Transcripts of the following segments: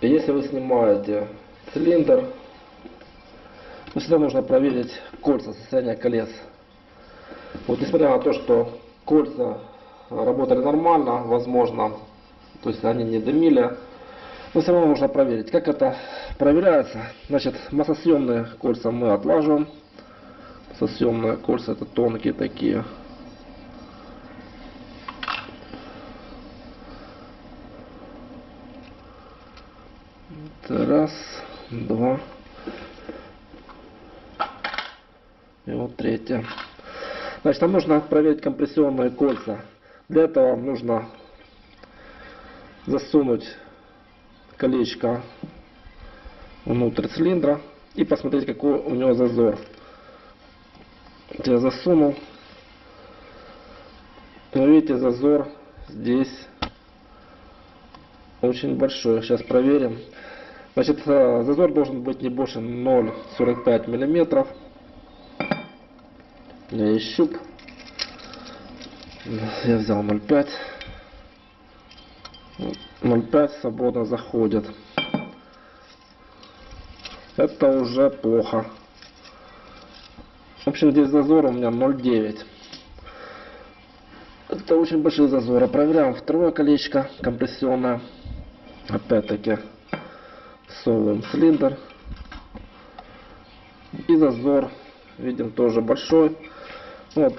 Если вы снимаете цилиндр, то всегда нужно проверить кольца, состояние колец. Вот несмотря на то, что кольца работали нормально, возможно, то есть они не дымили, но все равно нужно проверить. Как это проверяется? Значит, маслосъемные кольца мы отлаживаем. Маслосъемные кольца — это тонкие такие. Раз, два. И вот третье. Значит, нам нужно проверить компрессионные кольца. Для этого нужно засунуть колечко внутрь цилиндра и посмотреть, какой у него зазор. Я засунул. Вы видите, зазор здесь очень большой. Сейчас проверим. Значит, зазор должен быть не больше 0,45 мм. У меня есть щуп. Я взял 0,5. 0,5 свободно заходит. Это уже плохо. В общем, здесь зазор у меня 0,9. Это очень большие зазоры. Проверяем второе колечко компрессионное. Опять-таки всовываем цилиндр. И зазор видим тоже большой. Вот.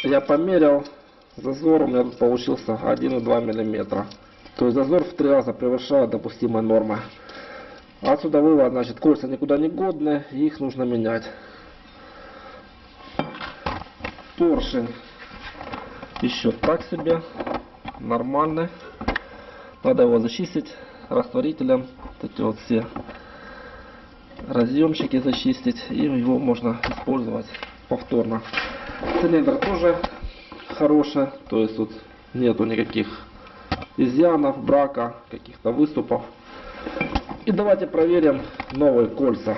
Я померил. Зазор у меня тут получился 1,2 мм. То есть зазор в 3 раза превышает допустимые нормы. Отсюда вывод, значит, кольца никуда не годные, и их нужно менять. Поршень еще так себе, нормальный. Надо его зачистить растворителем. Вот эти вот все разъемчики зачистить, и его можно использовать повторно. Цилиндр тоже хороший, то есть тут нету никаких изъянов, брака, каких-то выступов. И давайте проверим новые кольца.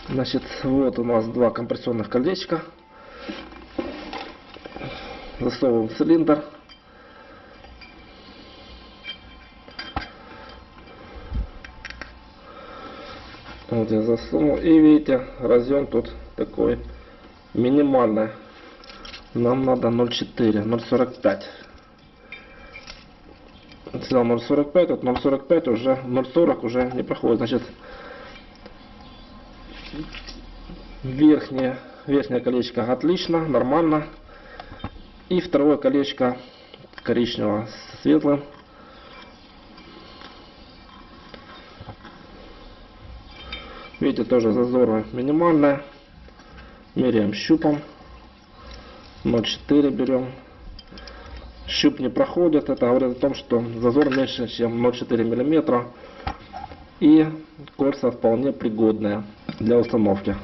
Значит, вот у нас два компрессионных колечка. Засовываем в цилиндр. Вот я засунул. И видите, разъем тут такой минимальный. Нам надо 0,4, 0,45. Взял 0,45, вот 0,45 уже, 0,40 уже не проходит. Значит, верхнее колечко отлично, нормально. И второе колечко коричневое с светлым. Видите, тоже зазоры минимальные. Меряем щупом. 0,4 берем. Щуп не проходит. Это говорит о том, что зазор меньше, чем 0,4 мм. И кольца вполне пригодные для установки.